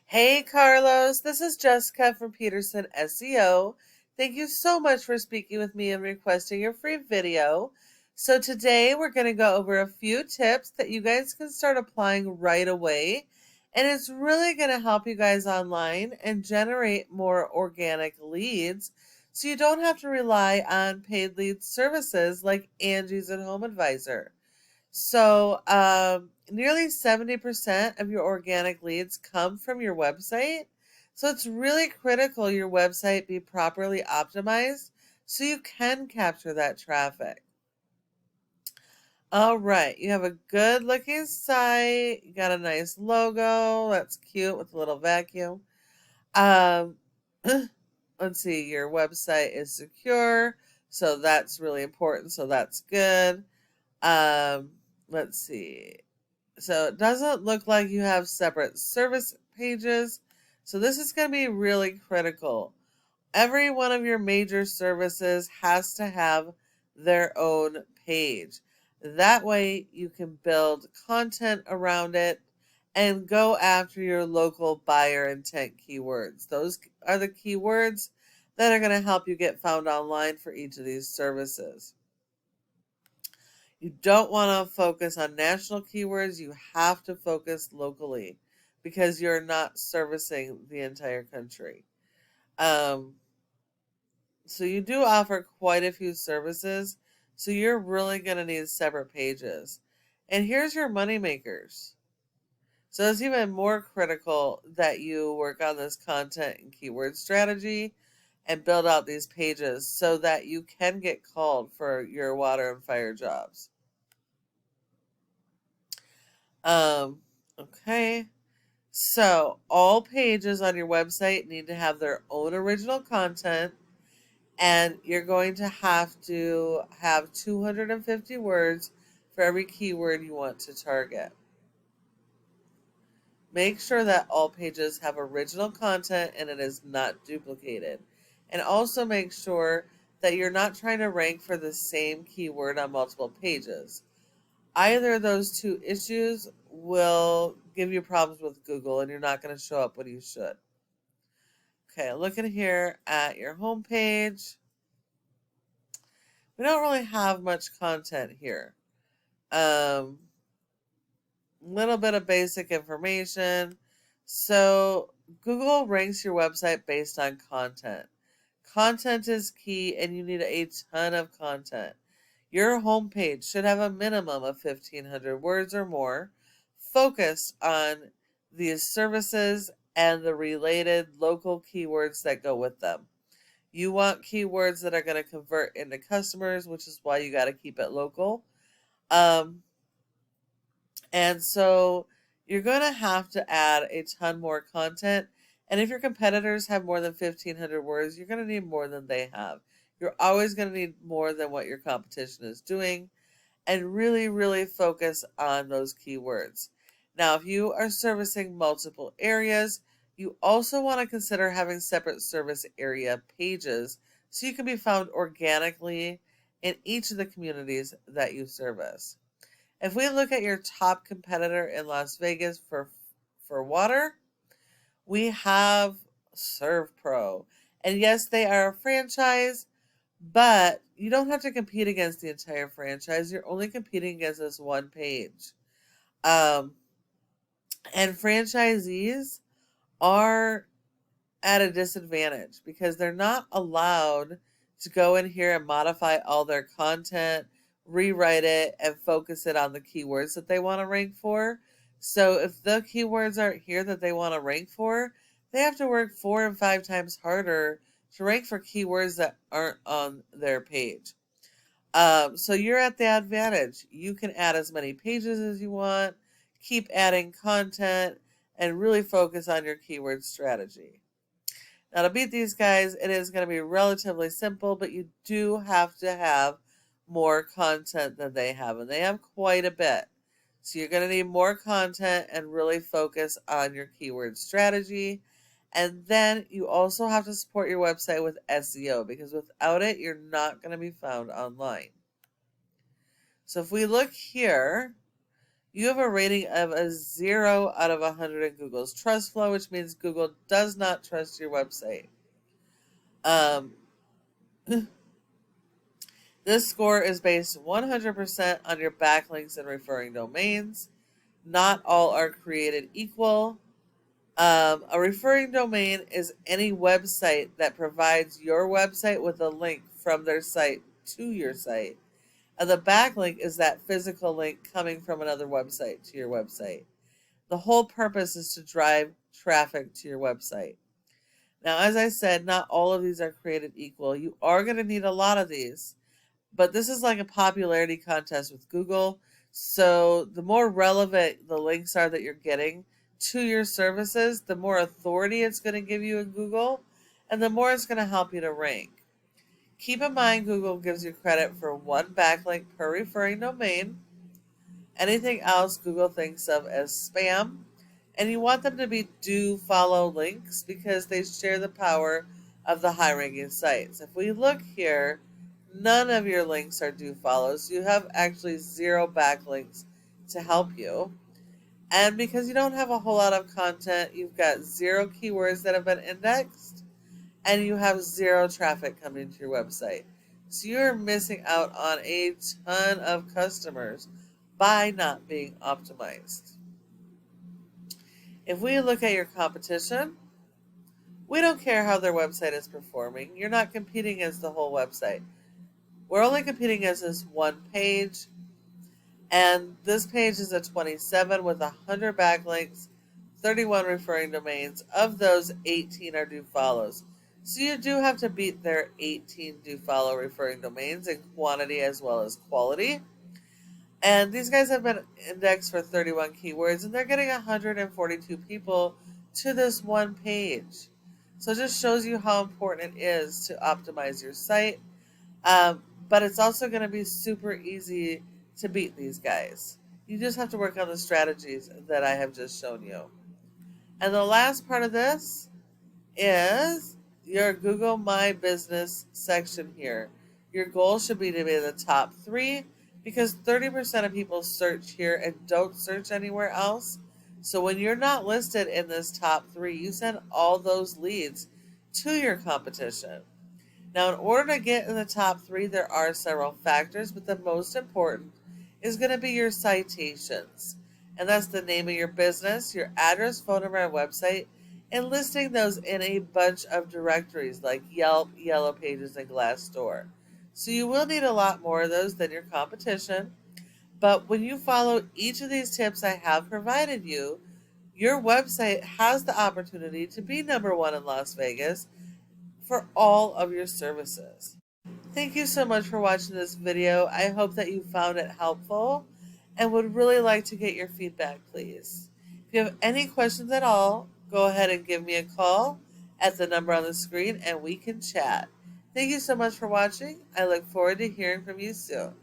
Hey Carlos, this is Jessica from Peterson SEO. Thank you so much for speaking with me and requesting your free video. So today we're going to go over a few tips that you guys can start applying right away. And it's really going to help you guys online and generate more organic leads so you don't have to rely on paid lead services like Angie's and Home Advisor. So, nearly 70% of your organic leads come from your website. So, it's really critical your website be properly optimized so you can capture that traffic. All right, you have a good looking site. You got a nice logo. That's cute with a little vacuum. Um, let's see, your website is secure. So, that's really important. So, that's good. Um, let's see. So it doesn't look like you have separate service pages. So this is going to be really critical. Every one of your major services has to have their own page. That way you can build content around it and go after your local buyer intent keywords. Those are the keywords that are going to help you get found online for each of these services. You don't want to focus on national keywords. You have to focus locally because you're not servicing the entire country. Um, so you do offer quite a few services. So you're really going to need separate pages. And here's your money makers. So it's even more critical that you work on this content and keyword strategy and build out these pages so that you can get called for your water and fire jobs. Um, okay. So all pages on your website need to have their own original content, and you're going to have 250 words for every keyword you want to target. Make sure that all pages have original content and it is not duplicated. And also make sure that you're not trying to rank for the same keyword on multiple pages. Either of those two issues will give you problems with Google and you're not going to show up when you should. Okay, looking here at your home page. We don't really have much content here. Little bit of basic information. So Google ranks your website based on content. Content is key and you need a ton of content. Your homepage should have a minimum of 1,500 words or more, focused on these services and the related local keywords that go with them. You want keywords that are going to convert into customers, which is why you got to keep it local. Um, and so you're going to have to add a ton more content. And if your competitors have more than 1,500 words, you're going to need more than they have. You're always going to need more than what your competition is doing, and really, really focus on those keywords. Now, if you are servicing multiple areas, you also want to consider having separate service area pages so you can be found organically in each of the communities that you service. If we look at your top competitor in Las Vegas for water, we have ServPro. And yes, they are a franchise, but you don't have to compete against the entire franchise. You're only competing against this one page. Um, and franchisees are at a disadvantage because they're not allowed to go in here and modify all their content, rewrite it, and focus it on the keywords that they want to rank for. So if the keywords aren't here that they want to rank for, they have to work 4 and 5 times harder to rank for keywords that aren't on their page. So you're at the advantage. You can add as many pages as you want, keep adding content, and really focus on your keyword strategy. Now, to beat these guys, it is going to be relatively simple, but you do have to have more content than they have, and they have quite a bit. So you're going to need more content and really focus on your keyword strategy. And then you also have to support your website with SEO because without it, you're not going to be found online. So if we look here, You have a rating of a 0 out of 100 in Google's trust flow, which means Google does not trust your website. Um, this score is based 100% on your backlinks and referring domains. Not all are created equal. A referring domain is any website that provides your website with a link from their site to your site. And the backlink is that physical link coming from another website to your website. The whole purpose is to drive traffic to your website. Now, as I said, not all of these are created equal. You are going to need a lot of these, but this is like a popularity contest with Google. So the more relevant the links are that you're getting to your services, the more authority it's going to give you in Google, and the more it's going to help you to rank. Keep in mind, Google gives you credit for one backlink per referring domain. Anything else Google thinks of as spam, and you want them to be do follow links because they share the power of the high ranking sites. If we look here, none of your links are do follows. You have actually 0 backlinks to help you. And because you don't have a whole lot of content, you've got 0 keywords that have been indexed, and you have 0 traffic coming to your website. So you're missing out on a ton of customers by not being optimized. If we look at your competition, we don't care how their website is performing. You're not competing against the whole website. We're only competing against this one page, and this page is a 27 with 100 backlinks, 31 referring domains. Of those, 18 are do follows. So you do have to beat their 18 do follow referring domains in quantity as well as quality. And these guys have been indexed for 31 keywords, and they're getting 142 people to this one page. So it just shows you how important it is to optimize your site. But it's also going to be super easy to beat these guys. You just have to work on the strategies that I have just shown you. And the last part of this is your Google My Business section here. Your goal should be to be in the top 3 because 30% of people search here and don't search anywhere else. So when you're not listed in this top 3, you send all those leads to your competition. Now, in order to get in the top 3, there are several factors, but the most important is going to be your citations. And that's the name of your business, your address, phone number, and website, and listing those in a bunch of directories like Yelp, Yellow Pages, and Glassdoor. So you will need a lot more of those than your competition. But when you follow each of these tips I have provided you, your website has the opportunity to be #1 in Las Vegas for all of your services. Thank you so much for watching this video. I hope that you found it helpful and would really like to get your feedback, please. If you have any questions at all, go ahead and give me a call at the number on the screen and we can chat. Thank you so much for watching. I look forward to hearing from you soon.